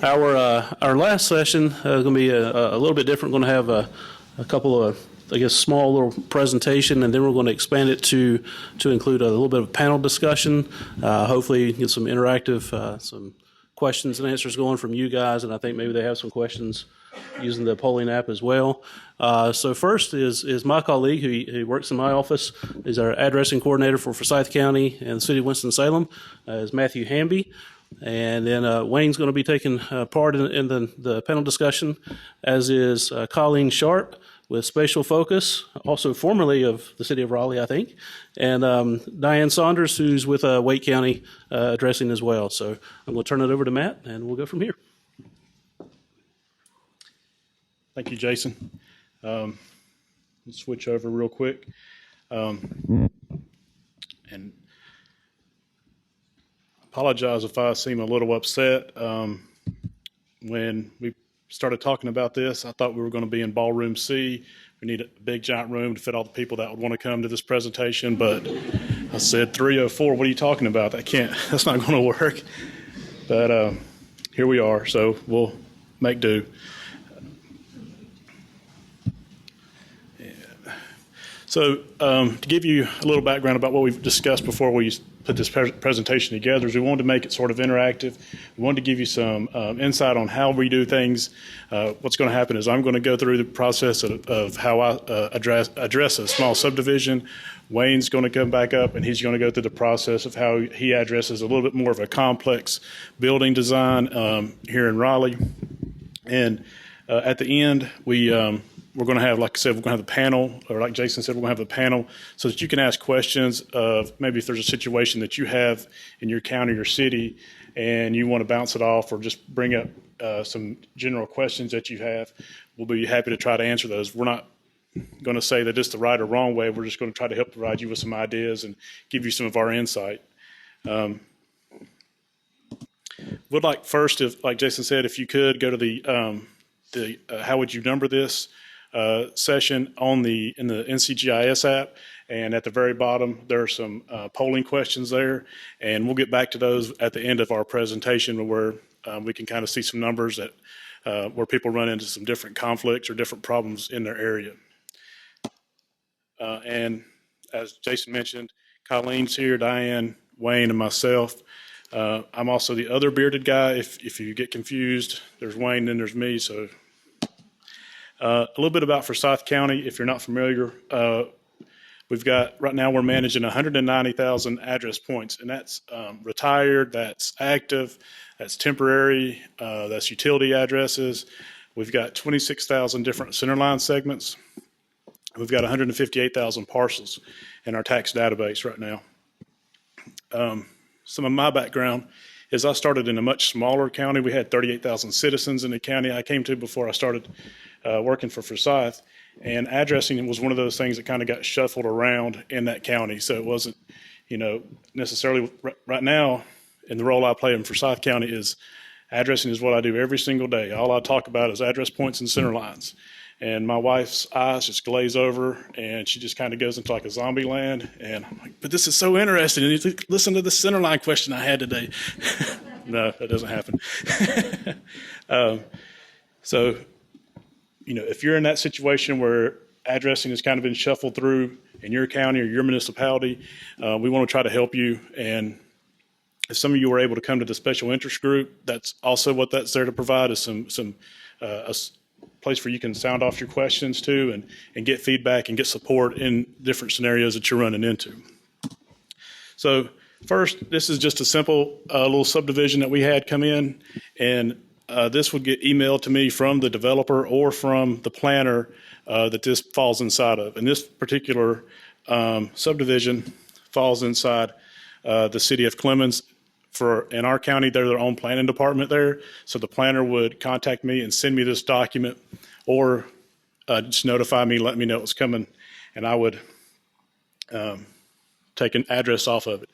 Our last session is going to be a little bit different. We're going to have a couple of, I guess, small little presentation, and then we're going to expand it to include a little bit of panel discussion. Hopefully, get some interactive, some questions and answers going from you guys, and I think maybe they have some questions using the polling app as well. So first is my colleague who works in my office, is our addressing coordinator for Forsyth County and the city of Winston-Salem, is Matthew Hamby. And then Wayne's going to be taking part in the panel discussion, as is Colleen Sharp with Spatial Focus, also formerly of the city of Raleigh, I think, and Diane Saunders, who's with Wake County addressing as well. So I'm going to turn it over to Matt, and we'll go from here. Thank you, Jason. Let's switch over real quick. And apologize if I seem a little upset. When we started talking about this, I thought we were going to be in Ballroom C. We need a big, giant room to fit all the people that would want to come to this presentation. But I said 304, what are you talking about? That's not going to work. But here we are, so we'll make do. So to give you a little background about what we've discussed before we put this presentation together, is we wanted to make it sort of interactive. We wanted to give you some insight on how we do things. What's going to happen is I'm going to go through the process of how I address a small subdivision. Wayne's going to come back up, and he's going to go through the process of how he addresses a little bit more of a complex building design here in Raleigh. And at the end, we're going to have, like I said, we're going to have the panel, or like Jason said, we're going to have the panel so that you can ask questions of maybe if there's a situation that you have in your county or city and you want to bounce it off or just bring up some general questions that you have. We'll be happy to try to answer those. We're not going to say that it's the right or wrong way. We're just going to try to help provide you with some ideas and give you some of our insight. Would like first, if, like Jason said, if you could go to the how would you number this session in the NCGIS app, and at the very bottom there are some polling questions there, and we'll get back to those at the end of our presentation where we can kind of see some numbers that where people run into some different conflicts or different problems in their area. And as Jason mentioned, Colleen's here, Diane, Wayne, and myself. I'm also the other bearded guy. If you get confused, there's Wayne, then there's me. So a little bit about Forsyth County, if you're not familiar. We've got, right now we're managing 190,000 address points, and that's retired, that's active, that's temporary, that's utility addresses. We've got 26,000 different centerline segments. We've got 158,000 parcels in our tax database right now. Some of my background is I started in a much smaller county. We had 38,000 citizens in the county I came to before I started working for Forsyth, and addressing was one of those things that kind of got shuffled around in that county. So it wasn't, necessarily right now in the role I play in Forsyth County is addressing is what I do every single day. All I talk about is address points and center lines. And my wife's eyes just glaze over, and she just kind of goes into like a zombie land. And I'm like, but this is so interesting. And you listen to the center line question I had today. No, that doesn't happen. So, if you're in that situation where addressing has kind of been shuffled through in your county or your municipality, we want to try to help you. And if some of you were able to come to the special interest group, that's also what that's there to provide, is a place where you can sound off your questions too and get feedback and get support in different scenarios that you're running into. So first, this is just a simple little subdivision that we had come in, and this would get emailed to me from the developer or from the planner that this falls inside of. And this particular subdivision falls inside the city of Clemens. In our county, they're their own planning department there. So the planner would contact me and send me this document, or just notify me, let me know it was coming, and I would take an address off of it.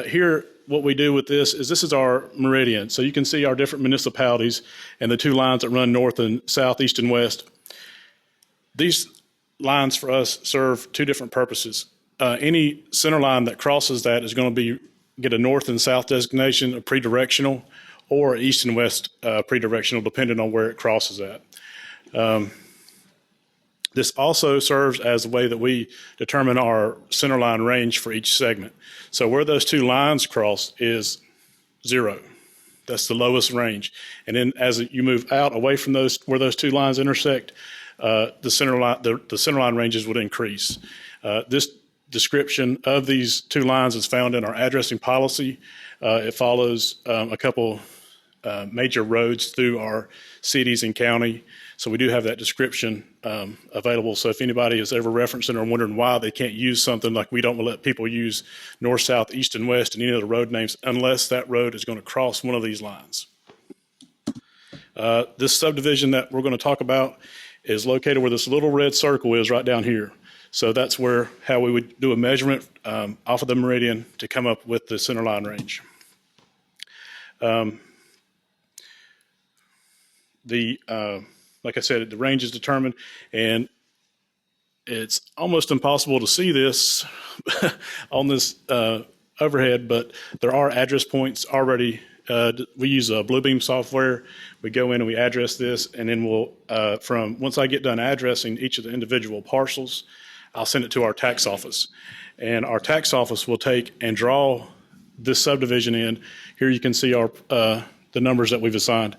Here, what we do with this is our meridian. So you can see our different municipalities and the two lines that run north and south, east and west. These lines for us serve two different purposes. Any center line that crosses that is going to get a north and south designation, a pre-directional, or east and west pre-directional, depending on where it crosses at. This also serves as a way that we determine our centerline range for each segment. So where those two lines cross is 0. That's the lowest range. And then as you move out away from those, where those two lines intersect, the centerline ranges would increase. This description of these two lines is found in our addressing policy. It follows a couple major roads through our cities and county. So we do have that description available. So if anybody is ever referencing or wondering why they can't use something, like we don't let people use north, south, east, and west and any other road names unless that road is going to cross one of these lines. This subdivision that we're going to talk about is located where this little red circle is right down here. So that's how we would do a measurement off of the meridian to come up with the centerline range. Like I said, the range is determined, and it's almost impossible to see this on this overhead, but there are address points already. We use Bluebeam software. We go in and we address this, and then we'll, once I get done addressing each of the individual parcels, I'll send it to our tax office. And our tax office will take and draw this subdivision in. Here you can see the numbers that we've assigned.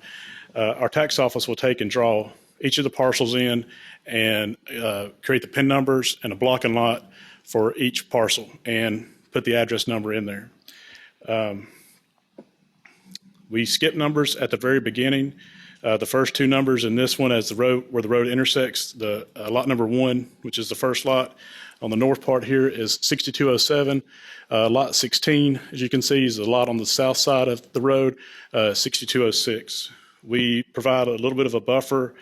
Our tax office will take and draw each of the parcels in and create the PIN numbers and a block and lot for each parcel and put the address number in there. We skip numbers at the very beginning. The first two numbers in this one, as where the road intersects, the lot number 1, which is the first lot on the north part here, is 6207. Lot 16, as you can see, is the lot on the south side of the road, 6206. We provide a little bit of a buffer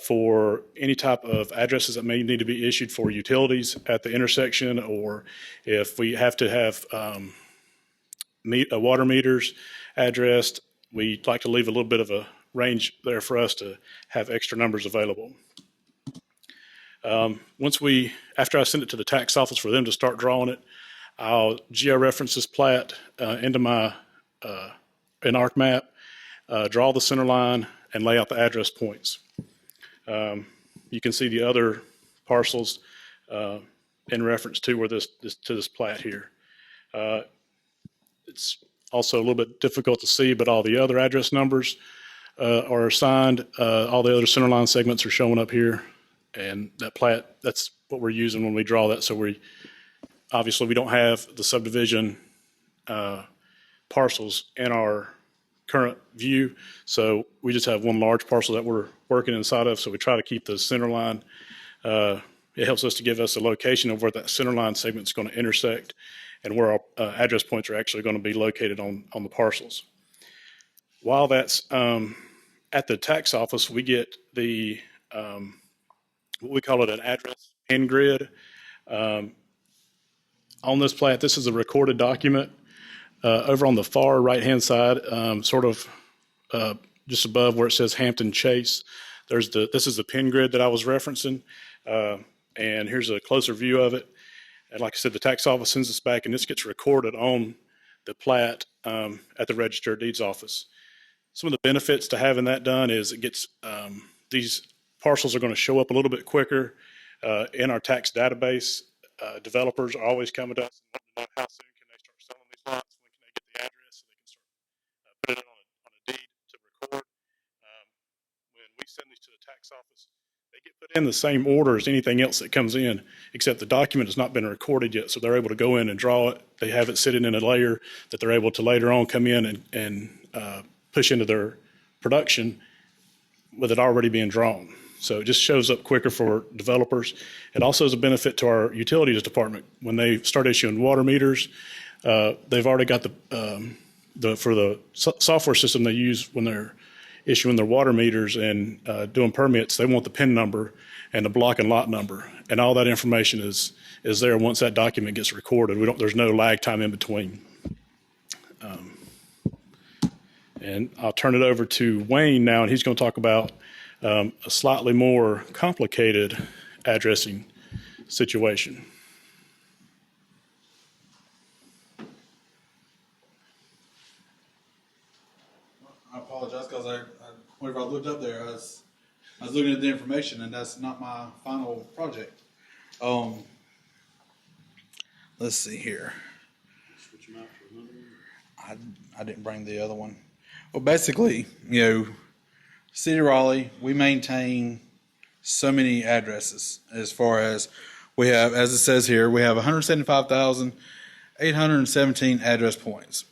for any type of addresses that may need to be issued for utilities at the intersection, or if we have to have water meters addressed, we'd like to leave a little bit of a range there for us to have extra numbers available. After I send it to the tax office for them to start drawing it, I'll georeference this plat into my an ArcMap, draw the center line, and lay out the address points. You can see the other parcels in reference to where this plat here. It's also a little bit difficult to see, but all the other address numbers are assigned. All the other centerline segments are showing up here, and that plat, that's what we're using when we draw that. So obviously we don't have the subdivision parcels in our current view, so we just have one large parcel that we're working inside of, so we try to keep the center line. It helps us to give us a location of where that center line segment is going to intersect and where our address points are actually going to be located on the parcels. While that's at the tax office, we get the what we call it an address PIN grid. On this plat, this is a recorded document. Over on the far right-hand side, just above where it says Hampton Chase, this is the PIN grid that I was referencing, and here's a closer view of it. And like I said, the tax office sends this back, and this gets recorded on the plat at the Register of Deeds office. Some of the benefits to having that done is it gets these parcels are going to show up a little bit quicker in our tax database. Developers are always coming to us and wanting to know how soon can they start selling these lots, when can they get the address so they can start put it on a deed to record. When we send these to the tax office, they get put in the same order as anything else that comes in, except the document has not been recorded yet, so they're able to go in and draw it. They have it sitting in a layer that they're able to later on come in and push into their production with it already being drawn. So it just shows up quicker for developers. It also is a benefit to our utilities department. When they start issuing water meters, they've already got for the software system they use when they're issuing their water meters and doing permits, they want the PIN number and the block and lot number. And all that information is there once that document gets recorded. There's no lag time in between. And I'll turn it over to Wayne now, and he's going to talk about a slightly more complicated addressing situation. whenever I looked up there, I was looking at the information, and that's not my final project. Let's see here. I didn't bring the other one. Well, basically, City of Raleigh, we maintain so many addresses as far as we have, as it says here, we have 175,817 address points.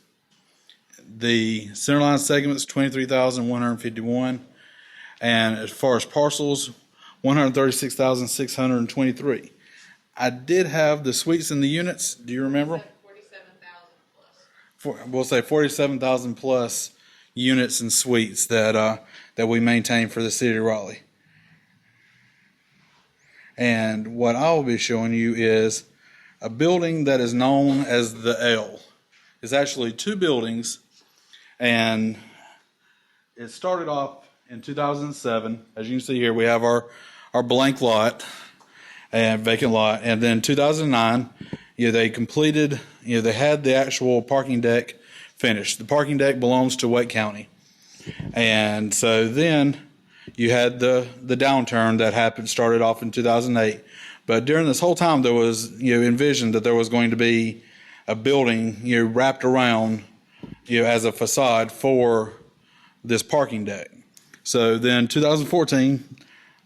The centerline segments, 23,151. And as far as parcels, 136,623. I did have the suites and the units. Do you remember? 47,000 plus. We'll say 47,000 plus units and suites that we maintain for the city of Raleigh. And what I will be showing you is a building that is known as the L. It's actually two buildings, and it started off in 2007. As you can see here, we have our blank lot and vacant lot. And then 2009, they completed, they had the actual parking deck finished. The parking deck belongs to Wake County. And so then you had the downturn that happened, started off in 2008. But during this whole time, there was, envisioned that there was going to be a building, wrapped around, as a facade for this parking deck. So then 2014,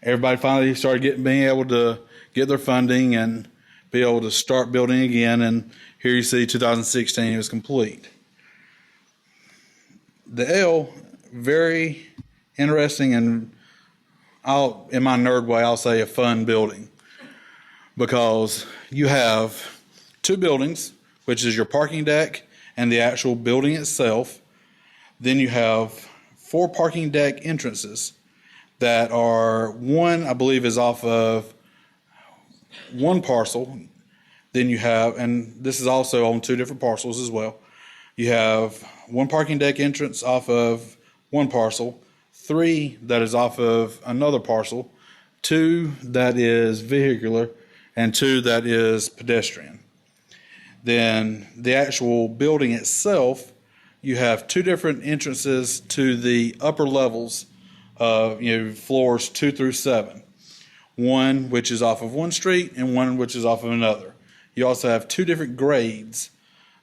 everybody finally started being able to get their funding and be able to start building again. And here you see 2016, it was complete. The L, very interesting, and in my nerd way, I'll say a fun building, because you have two buildings, which is your parking deck and the actual building itself. Then you have 4 parking deck entrances that are, one I believe is off of one parcel. Then you have, and this is also on 2 different parcels as well, you have 1 parking deck entrance off of one parcel, 3 that is off of another parcel, 2 that is vehicular, and 2 that is pedestrian. Then the actual building itself, you have 2 different entrances to the upper levels of floors 2 through 7. One which is off of one street and one which is off of another. You also have 2 different grades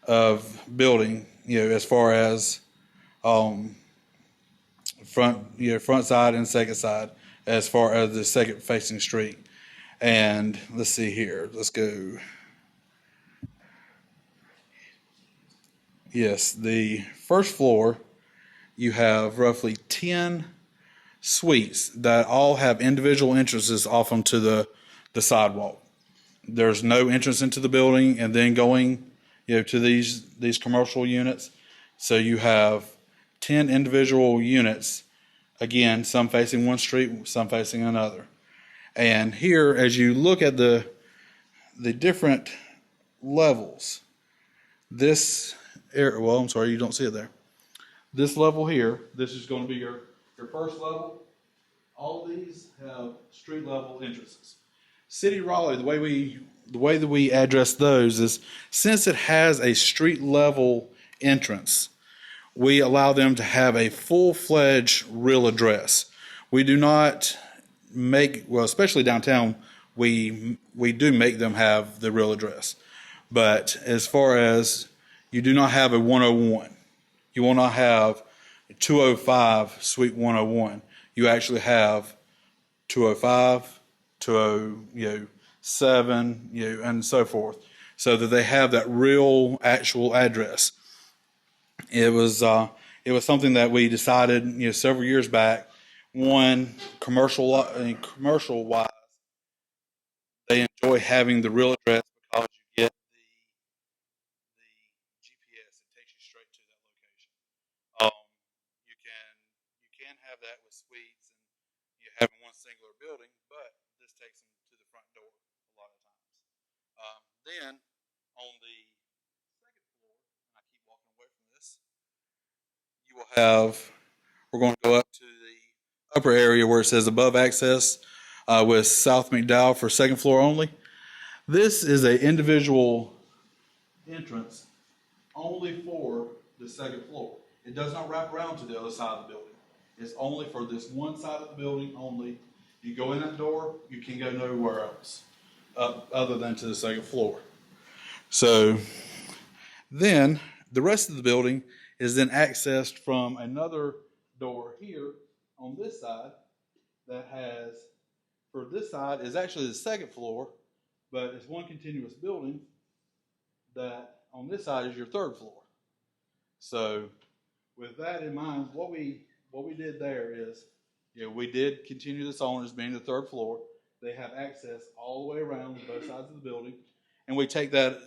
of building, as far as front side and second side, as far as the second facing street. And let's see here. Let's go. Yes, the first floor, you have roughly 10 suites that all have individual entrances off onto the sidewalk. There's no entrance into the building and then going to these commercial units. So you have 10 individual units, again, some facing one street, some facing another. And here, as you look at the different levels, this area, well, I'm sorry, you don't see it there. This level here, this is going to be your first level. All these have street level entrances. City of Raleigh, the way that we address those is, since it has a street level entrance, we allow them to have a full-fledged real address. We do not make, well, especially downtown, we do make them have the real address. But as far as, you do not have a 101. You will not have 205 Suite 101. You actually have 205, 207, and so forth, so that they have that real actual address. It was something that we decided, several years back. One, commercial wise, they enjoy having the real address because you get the GPS that takes you straight to that location. You can have that with suites and you have one singular building, but this takes them to the front door a lot of times. Then on the second floor, and I keep walking away from this, you will have, we're going to go up to the upper area where it says above access with South McDowell for second floor only. This is an individual entrance only for the second floor. It does not wrap around to the other side of the building. It's only for this one side of the building only. You go in that door, you can go nowhere else, other than to the second floor. So then the rest of the building is then accessed from another door here on this side that has, for this side is actually the second floor, but it's one continuous building that on this side is your third floor. So with that in mind, what we did there is, we did continue this on as being the third floor. They have access all the way around both sides of the building. And we take that,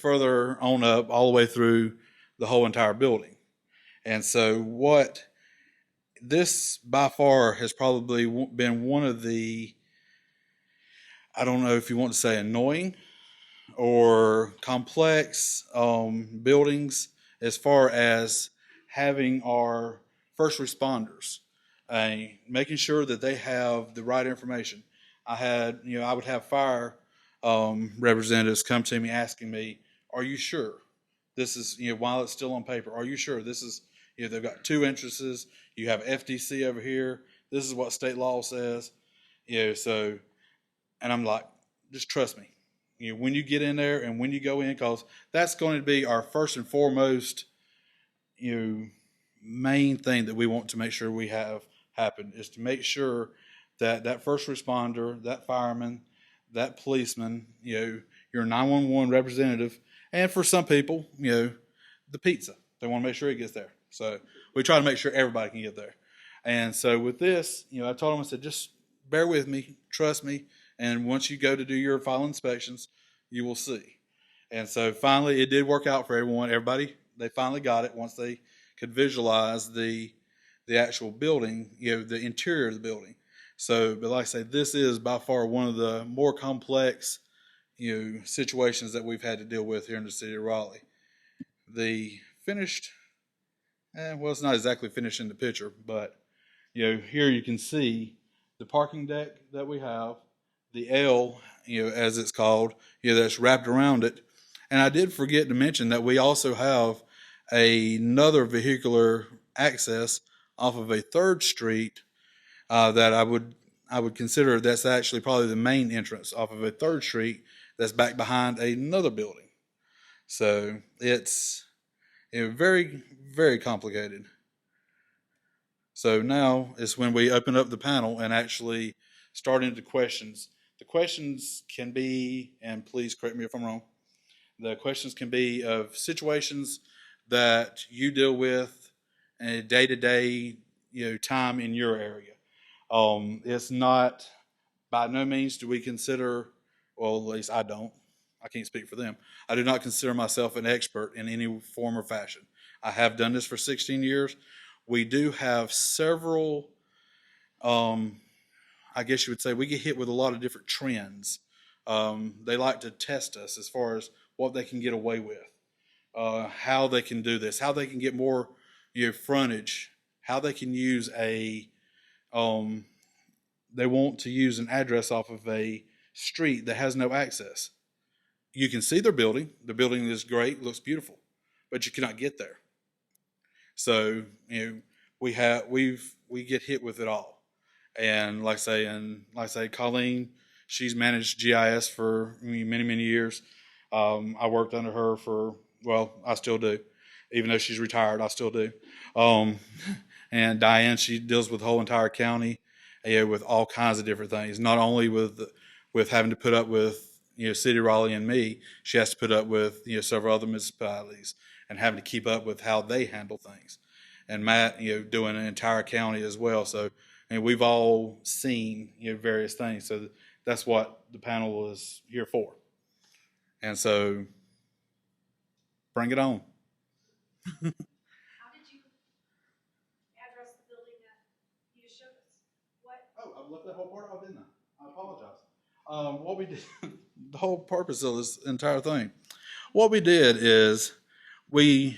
further on up all the way through the whole entire building. And so what this by far has probably been one of the, I don't know if you want to say annoying or complex buildings as far as having our first responders, making sure that they have the right information. I would have fire representatives come to me asking me, are you sure this is, while it's still on paper, are you sure this is, they've got two entrances, you have FDC over here, this is what state law says, so, and I'm like, just trust me. When you get in there and when you go in, because that's going to be our first and foremost, main thing that we want to make sure we have happen is to make sure that that first responder, that fireman, that policeman, your 911 representative, and for some people, the pizza, they want to make sure it gets there. So we try to make sure everybody can get there. And so with this, I told them, I said, just bear with me, trust me. And once you go to do your final inspections, you will see. And so finally, it did work out for everyone. Everybody, they finally got it once they could visualize the actual building, the interior of the building. So, but like I say, this is by far one of the more complex, situations that we've had to deal with here in the city of Raleigh. The finished, well, it's not exactly finished in the picture, but here you can see the parking deck that we have, the L, as it's called, that's wrapped around it. And I did forget to mention that we also have another vehicular access off of a third street that I would consider that's actually probably the main entrance off of a third street that's back behind another building. So it's very, very complicated. So now is when we open up the panel and actually start into questions. The questions can be, and please correct me if I'm wrong, the questions can be of situations that you deal with in a day-to-day, time in your area. It's not, by no means do we consider, well, at least I don't, I can't speak for them. I do not consider myself an expert in any form or fashion. I have done this for 16 years. We do have several, I guess you would say, we get hit with a lot of different trends. They like to test us as far as what they can get away with, how they can do this, how they can get more frontage, how they can use they want to use an address off of a street that has no access. You can see their building. The building is great, looks beautiful, but you cannot get there. So, we get hit with it all. And like I say, Colleen, she's managed GIS for many, many years. I worked under her I still do. Even though she's retired, I still do. And Diane, she deals with the whole entire county, with all kinds of different things. Not only with having to put up with, City of Raleigh and me, she has to put up with, several other municipalities and having to keep up with how they handle things. And Matt, doing an entire county as well. So, and we've all seen, various things. So that's what the panel is here for. And so, bring it on. How did you address the building that you just showed us? What? Oh, I left that whole part out, didn't I? I apologize. What we did, the whole purpose of this entire thing, what we did is we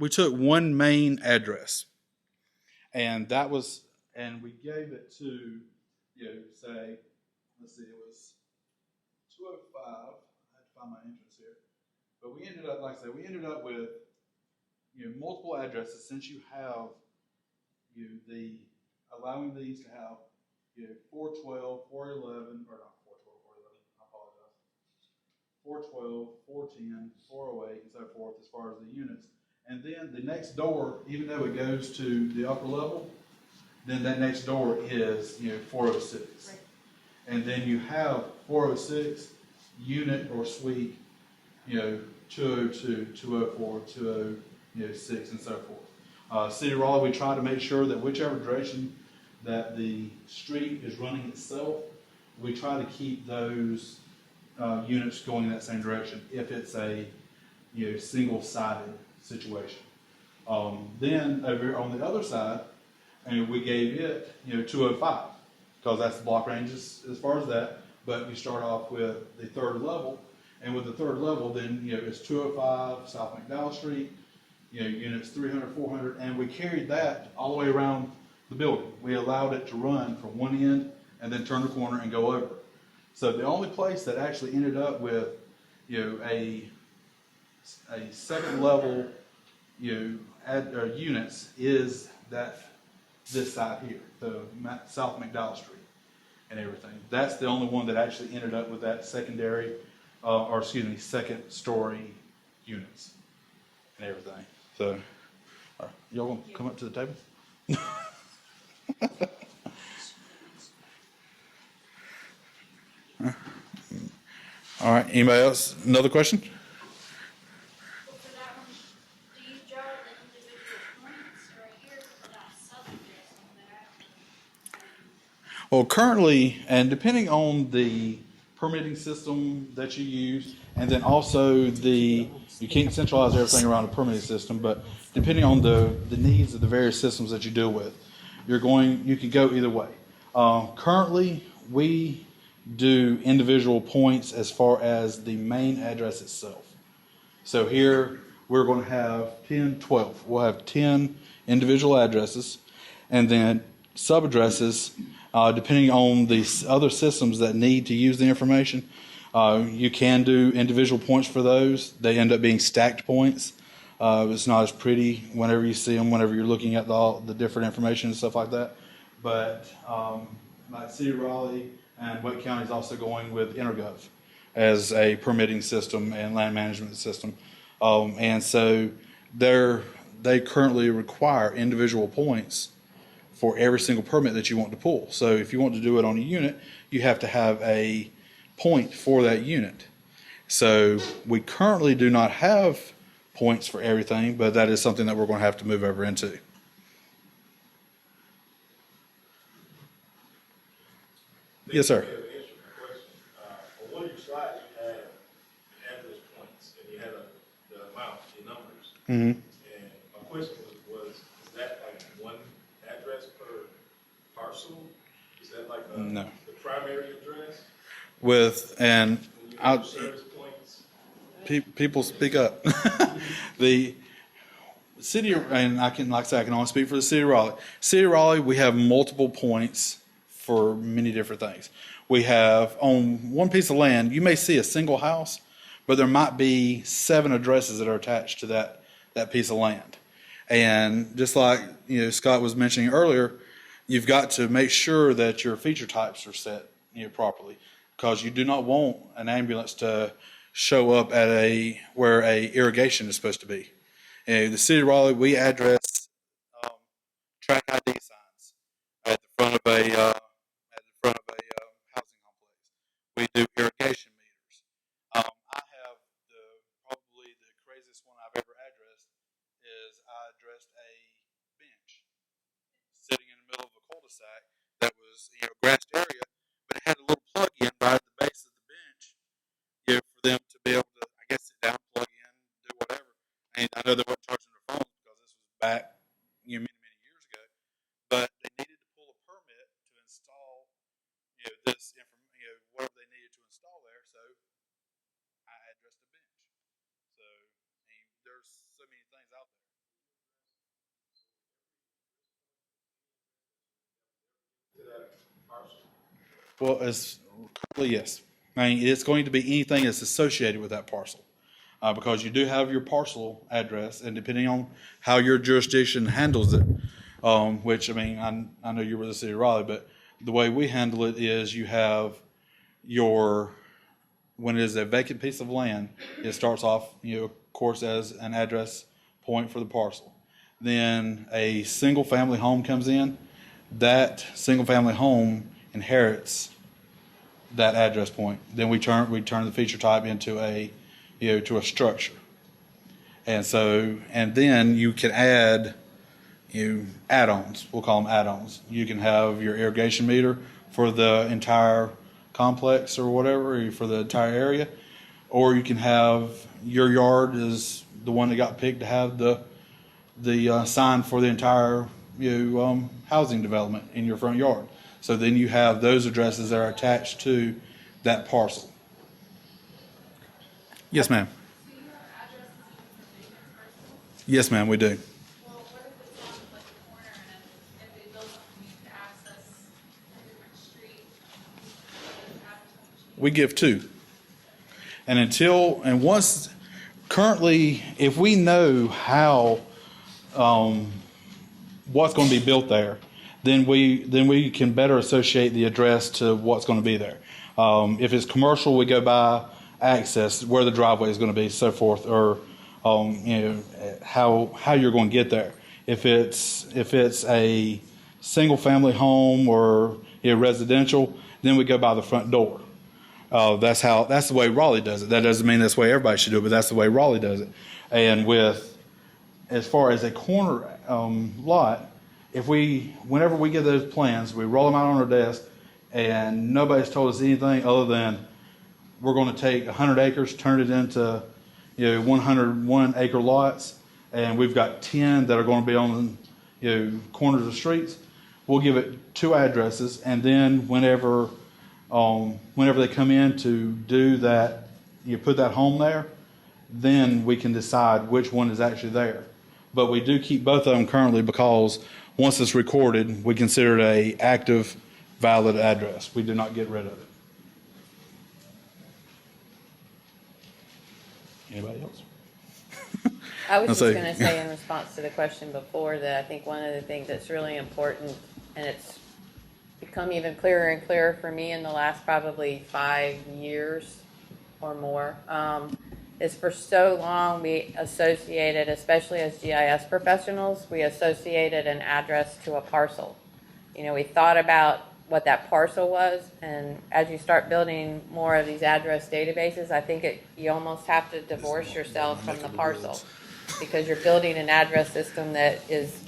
took one main address, and we gave it to, say, let's see, it was 205. I had to find my entrance here. But we ended up, like I said, with, multiple addresses. Since you have, allowing these to have, 412, 411, or not 412, 411, I apologize. 412, 410, 408, and so forth as far as the units. And then the next door, even though it goes to the upper level, then that next door is, 406. Right. And then you have 406 unit or suite, 202, 204, 206, and so forth. City of Raleigh, we try to make sure that whichever direction that the street is running itself, we try to keep those units going in that same direction if it's a single-sided situation. Then over on the other side, and we gave it 205 because that's the block ranges as far as that. But you start off with the third level, and with the third level, then it's 205 South McDowell Street, units 300, 400, and we carried that all the way around the building. We allowed it to run from one end and then turn the corner and go over. So the only place that actually ended up with a second level units is this side here, the South McDowell Street and everything. That's the only one that actually ended up with that secondary, second story units and everything. So, y'all want to come up to the table? All right. Anybody else? Another question? Well, for that one, do you draw the individual points or here without sub-addressing that? Well, currently, and depending on the permitting system that you use, and then also you can't centralize everything around a permitting system, but depending on the needs of the various systems that you deal with, you can go either way. Currently, we do individual points as far as the main address itself. So here, we're going to have 10, 12. We'll have 10 individual addresses, and then sub-addresses, depending on the other systems that need to use the information. You can do individual points for those. They end up being stacked points. It's not as pretty whenever you see them, whenever you're looking at the different information and stuff like that. But like City of Raleigh and Wake County is also going with Intergov as a permitting system and land management system. And so they currently require individual points for every single permit that you want to pull. So if you want to do it on a unit, you have to have a point for that unit. So we currently do not have points for everything, but that is something that we're going to have to move over into. Yes, sir. On one of your slides, you had the address points, and you had the amount, the numbers. Mm-hmm. And my question was, is that like one address per parcel? Is that like No. the primary address? And When you I'll, have service points? people speak up. The city, and I can only speak for the city of Raleigh. City of Raleigh, we have multiple points for many different things. We have on one piece of land, you may see a single house, but there might be 7 addresses that are attached to that piece of land. And just like Scott was mentioning earlier, you've got to make sure that your feature types are set properly, because you do not want an ambulance to show up at where a irrigation is supposed to be. And the city of Raleigh, we address track ID signs at the front of a housing complex. We do irrigation meters. I have probably the craziest one I've ever addressed is I addressed a bench sitting in the middle of a cul-de-sac that was grassed area, but it had a little plug-in right at the base of the bench, for them to be able to, I guess, sit down, plug in, do whatever. And I know they weren't charging their phones because this was back, many years ago, but they needed to pull a permit to install, whatever they needed to install there. So I addressed the bench. So there's so many things out there. Well, currently, yes. I mean, it's going to be anything that's associated with that parcel, because you do have your parcel address, and depending on how your jurisdiction handles it, which, I mean, I know you're with the city of Raleigh, but the way we handle it is you have when it is a vacant piece of land, it starts off, of course, as an address point for the parcel. Then a single family home comes in. That single family home inherits that address point. Then we turn the feature type into to a structure. And then you can add add-ons. We'll call them add-ons. You can have your irrigation meter for the entire complex or whatever, or for the entire area, or you can have your yard is the one that got picked to have the sign for the entire housing development in your front yard. So then you have those addresses that are attached to that parcel. Yes, ma'am. Yes, ma'am, we do. Well, what if it's on like a corner and if they build something, you can access a different street? We give two. And once, currently, if we know how, what's going to be built there, then we can better associate the address to what's going to be there. If it's commercial, we go by access, where the driveway is going to be, so forth, or how you're going to get there. If it's a single family home or residential, then we go by the front door. That's the way Raleigh does it. That doesn't mean that's the way everybody should do it, but that's the way Raleigh does it. And as far as a corner lot, whenever we get those plans, we roll them out on our desk, and nobody's told us anything other than we're going to take 100 acres, turn it into 101 acre lots, and we've got 10 that are going to be on corners of streets. We'll give it two addresses, and then whenever they come in to do that, put that home there, then we can decide which one is actually there. But we do keep both of them currently because once it's recorded, we consider it a active, valid address. We do not get rid of it. Anybody else? I was Let's just see. going to say in response to the question before that I think one of the things that's really important, and it's become even clearer and clearer for me in the last probably 5 years or more, is for so long we associated, especially as GIS professionals, we associated an address to a parcel. We thought about what that parcel was, and as you start building more of these address databases, I think you almost have to divorce yourself from the parcel, because you're building an address system that is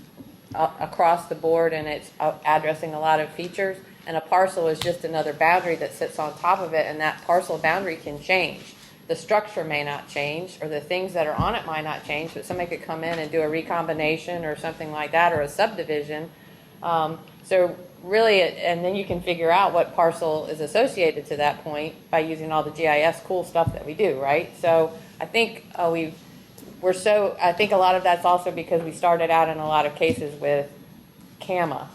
across the board and it's addressing a lot of features, and a parcel is just another boundary that sits on top of it, and that parcel boundary can change. The structure may not change, or the things that are on it might not change, but somebody could come in and do a recombination or something like that, or a subdivision. So really, and then you can figure out what parcel is associated to that point by using all the GIS cool stuff that we do, right? So I think I think a lot of that's also because we started out in a lot of cases with CAMA,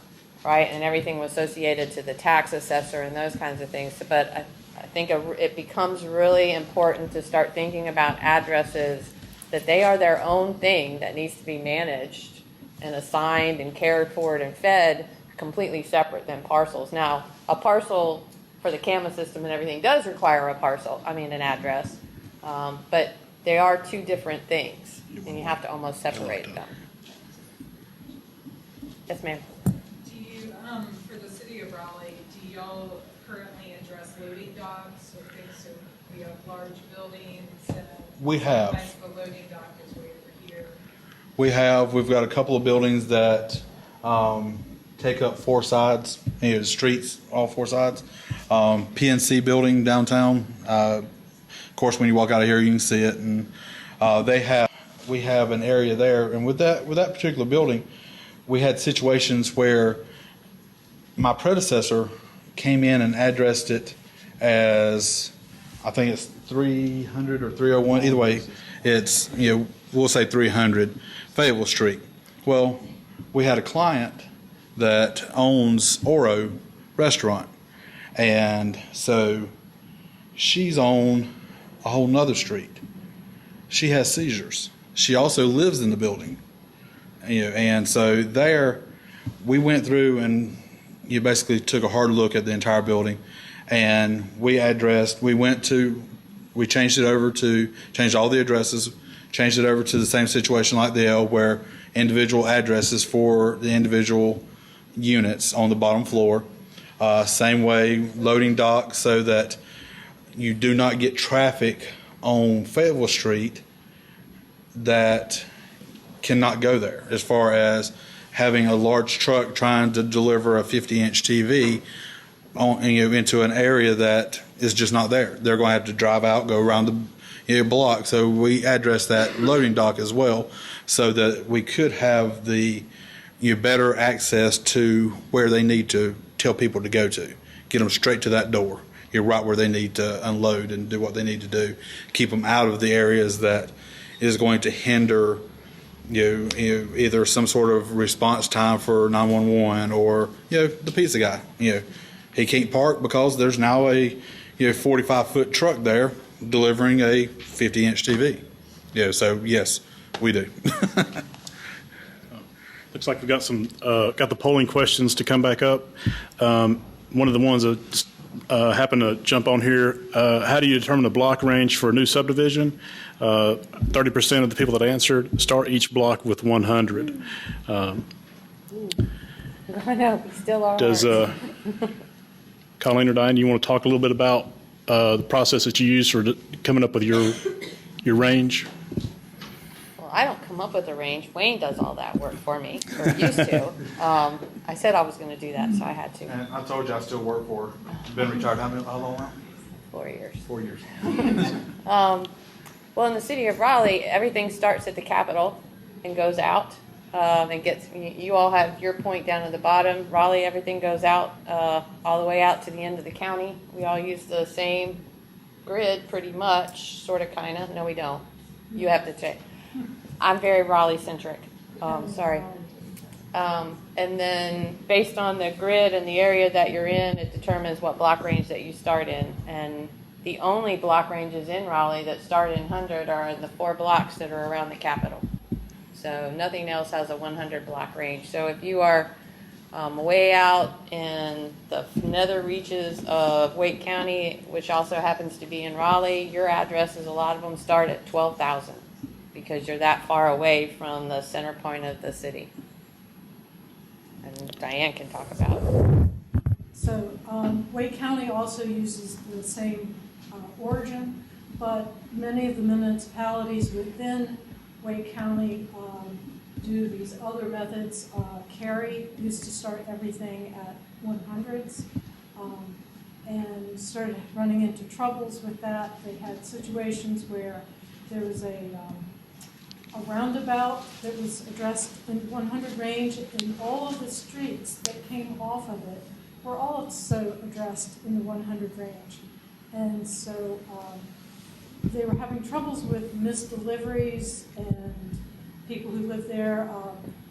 right? And everything was associated to the tax assessor and those kinds of things. But I think it becomes really important to start thinking about addresses, that they are their own thing that needs to be managed and assigned and cared for and fed completely separate than parcels. Now, a parcel for the CAMA system and everything does require an address, but they are two different things, and you have to almost separate them. Yes, ma'am. Do you, for the city of Raleigh, do y'all currently address loading docks or things? So we have large buildings and We have. sometimes the loading dock is way over here. We've got a couple of buildings that take up four sides, streets, all four sides. PNC building downtown. Of course, when you walk out of here, you can see it. And we have an area there. And with that particular building, we had situations where my predecessor came in and addressed it as, I think it's 300 or 301. Either way, it's, we'll say 300 Fayetteville Street. Well, we had a client that owns Oro Restaurant, and so she's on a whole nother street. She has seizures. She also lives in the building, and so there, we went through and you basically took a hard look at the entire building, and we changed all the addresses, changed it over to the same situation like the L, where individual addresses for the individual units on the bottom floor. Same way, loading docks so that you do not get traffic on Fayetteville Street that cannot go there, as far as having a large truck trying to deliver a 50-inch TV into an area that is just not there. They're going to have to drive out, go around the block. So we address that loading dock as well, so that we could have the better access to where they need to tell people to go to, get them straight to that door. You're right where they need to unload and do what they need to do. Keep them out of the areas that is going to hinder either some sort of response time for 911 or the pizza guy. He can't park because there's now a 45-foot truck there delivering a 50-inch TV. So yes, we do. Looks like we got got the polling questions to come back up. One of the ones that just, happened to jump on here. How do you determine the block range for a new subdivision? 30% of the people that answered start each block with 100. I know, we still are. Does Colleen or Diane, you want to talk a little bit about the process that you use for coming up with your range? Well, I don't come up with a range. Wayne does all that work for me, or used to. I said I was going to do that, so I had to. And I told you I still work for her. Been retired how long now? 4 years. 4 years. Well, in the city of Raleigh, everything starts at the Capitol and goes out and gets. You all have your point down at the bottom. Raleigh, everything goes out all the way out to the end of the county. We all use the same grid, pretty much, sort of, kind of. No, we don't. You have to check. I'm very Raleigh centric. Sorry. And then based on the grid and the area that you're in, it determines what block range that you start in. And the only block ranges in Raleigh that start in 100 are in the 4 blocks that are around the Capitol. So nothing else has a 100 block range. So if you are way out in the nether reaches of Wake County, which also happens to be in Raleigh, your addresses, a lot of them start at 12,000 because you're that far away from the center point of the city. And Diane can talk about it. So Wake County also uses the same origin, but many of the municipalities within Wake County do these other methods. Cary used to start everything at 100s and started running into troubles with that. They had situations where there was a roundabout that was addressed in 100 range, and all of the streets that came off of it were also addressed in the 100 range. And so they were having troubles with missed deliveries, and people who lived there,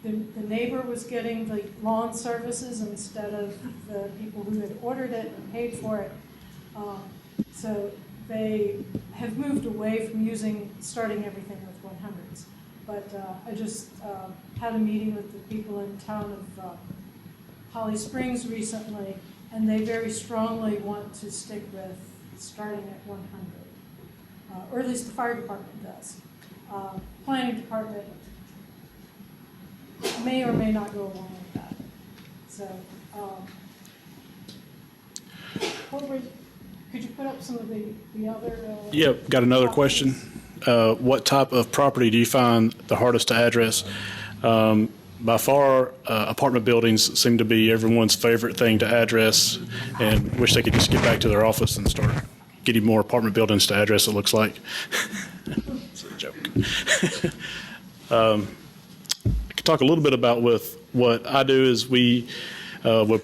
the neighbor was getting the lawn services instead of the people who had ordered it and paid for it. So they have moved away from starting everything with 100s. But I just had a meeting with the people in town of Holly Springs recently, and they very strongly want to stick with starting at 100, or at least the fire department does. Planning department may or may not go along with that. So, could you put up some of the other? Yeah, got another question. What type of property do you find the hardest to address? By far, apartment buildings seem to be everyone's favorite thing to address, and wish they could just get back to their office and start getting more apartment buildings to address, it looks like. It's a joke. I could talk a little bit about with what I do is we would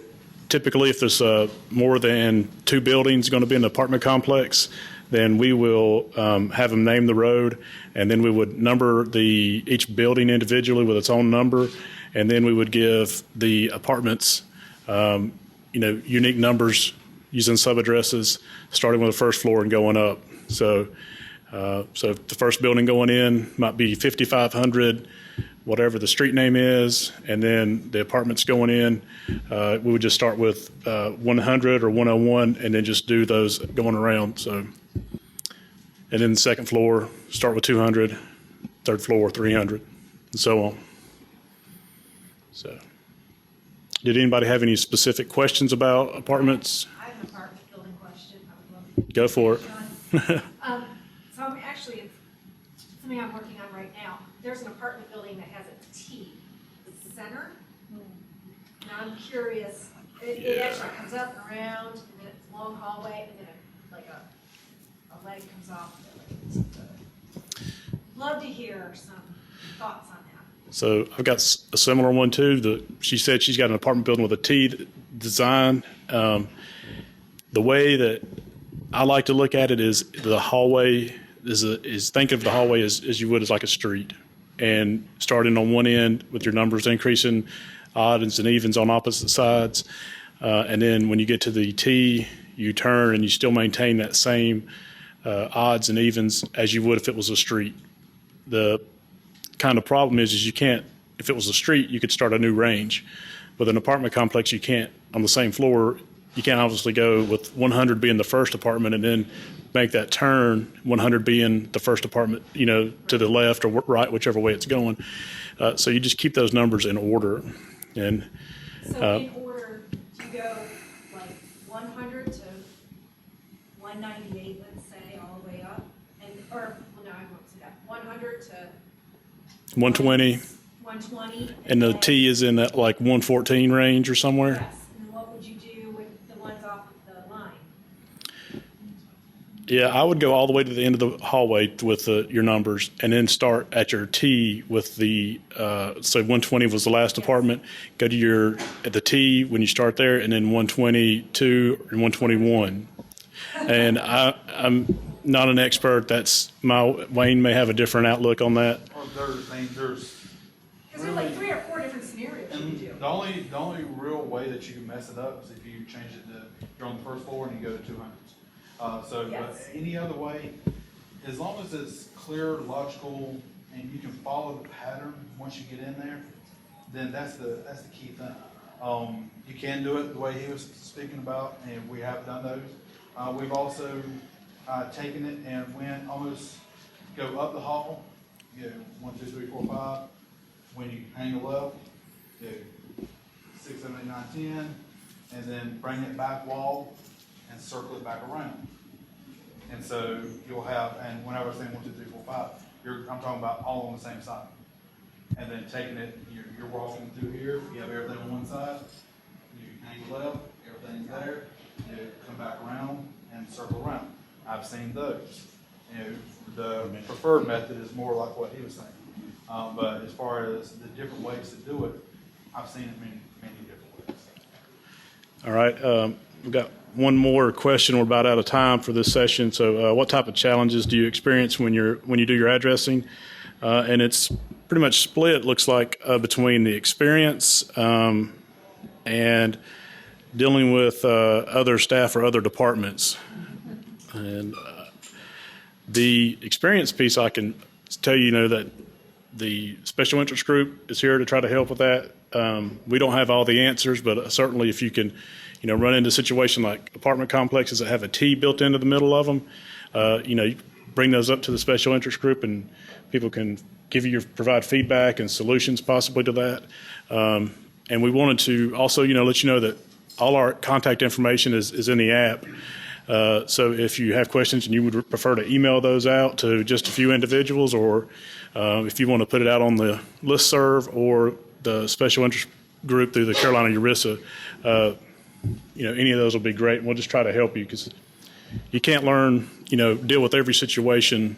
typically, if there's more than 2 buildings going to be in the apartment complex, then we will have them name the road, and then we would number each building individually with its own number, and then we would give the apartments, unique numbers using sub-addresses, starting with the first floor and going up. So the first building going in might be 5500 whatever the street name is, and then the apartments going in. We would just start with 100 or 101, and then just do those going around. So, and then the second floor, start with 200, third floor, 300, and so on. So, did anybody have any specific questions about apartments? I have an apartment building question. I would love to. Go for it. So I'm actually, something I'm working on right now, there's an apartment building that has a T center. And I'm curious, it actually comes up and around, and then it's a long hallway, and then like a leg comes off of it. Love to hear some thoughts on that. So I've got a similar one too. She said she's got an apartment building with a T design. The way that I like to look at it is the hallway is think of the hallway as you would as like a street, and starting on one end with your numbers increasing, odds and evens on opposite sides, and then when you get to the T, you turn and you still maintain that same odds and evens as you would if it was a street. The kind of problem is you can't, if it was a street, you could start a new range. With an apartment complex, you can't, on the same floor, you can't obviously go with 100 being the first apartment and then make that turn, 100 being the first apartment, to the left or right, whichever way it's going. So you just keep those numbers in order. And So in order to go like 100 to 198, let's say, all the way up, well, no, I won't say that. 100 to 120, 120. and the then- T is in that like 114 range or somewhere. Yes, and what would you do with the ones off of the line? Yeah, I would go all the way to the end of the hallway with your numbers, and then start at your T with the, so 120 was the last apartment. Go to at the T when you start there, and then 122 and 121. And I'm not an expert. Wayne may have a different outlook on that. Or there's Because there's like 3 or 4 different scenarios you can do. the only real way that you can mess it up is if you change it to, you're on the first floor and you go to 200s. But Yes. any other way, as long as it's clear, logical, and you can follow the pattern once you get in there, then that's the key thing. You can do it the way he was speaking about, and we have done those. We've also taken it and went almost go up the hall, 1, 2, 3, 4, 5. When you hang a left, 6, 7, 8, 9, 10, and then bring it back wall and circle it back around. And so you'll have, and when I was saying 1, 2, 3, 4, 5, I'm talking about all on the same side. And then taking it, you're walking through here, you have everything on one side, you hang left, everything's there, you come back around and circle around. I've seen those. The preferred method is more like what he was saying. But as far as the different ways to do it, I've seen it many different ways. All right. We've got one more question. We're about out of time for this session. So what type of challenges do you experience when you do your addressing? And it's pretty much split, looks like, between the experience and dealing with other staff or other departments. And the experience piece, I can tell you, that the special interest group is here to try to help with that. We don't have all the answers, but certainly if you can, run into a situation like apartment complexes that have a T built into the middle of them, you bring those up to the special interest group, and people can provide feedback and solutions possibly to that. And we wanted to also, let you know that all our contact information is in the app. So if you have questions and you would prefer to email those out to just a few individuals, or if you want to put it out on the listserv or the special interest group through the Carolina ERISA, any of those will be great. And we'll just try to help you, because you can't learn, deal with every situation.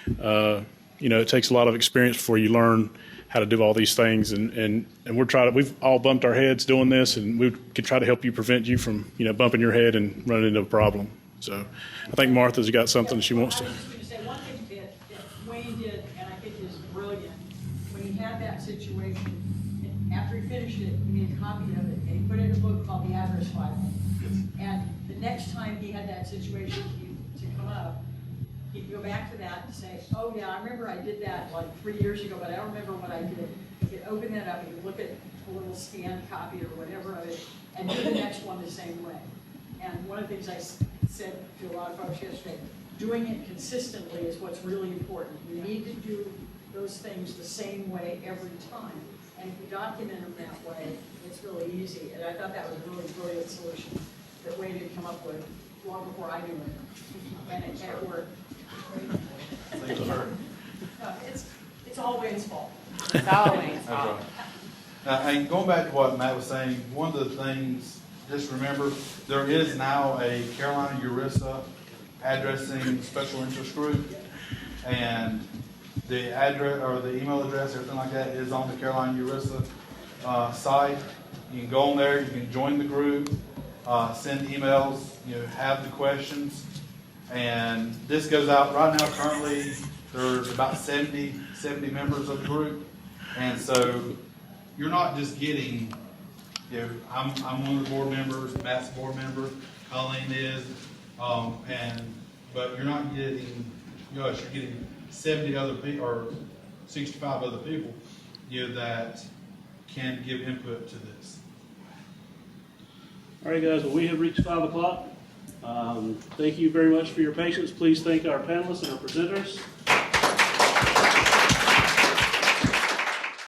It takes a lot of experience before you learn how to do all these things. And we've all bumped our heads doing this, and we can try to help you, prevent you from, bumping your head and running into a problem. So I think Martha's got something she wants to. I was just going to say, one thing that Wayne did, and I think is brilliant, when he had that situation, and after he finished it, he made a copy of it, and he put it in a book called The Address File. And the next time he had that situation to come up, he'd go back to that and say, oh yeah, I remember I did that like 3 years ago, but I don't remember what I did. you could open that up, you could look at a little scanned copy or whatever of it, and do the next one the same way. And one of the things I said to a lot of folks yesterday, doing it consistently is what's really important. You need to do those things the same way every time. And if you document them that way, it's really easy. And I thought that was a really brilliant solution that Wayne had come up with long before I knew it. And it worked. Thanks to her. No, it's all Wayne's fault. It's always, That's right. And going back to what Matt was saying, one of the things, just remember, there is now a Carolina URISA addressing special interest group, and the address or the email address, everything like that, is on the Carolina URISA site. You can go on there, you can join the group, send emails, have the questions, and this goes out right now. Currently, there's about 70 members of the group, and so you're not just getting, I'm one of the board members, Matt's a board member, Colleen is, but you're not getting, you're getting 70 other people or 65 other people, that can give input to this. All right, guys, well, we have reached 5 o'clock. Thank you very much for your patience. Please thank our panelists and our presenters.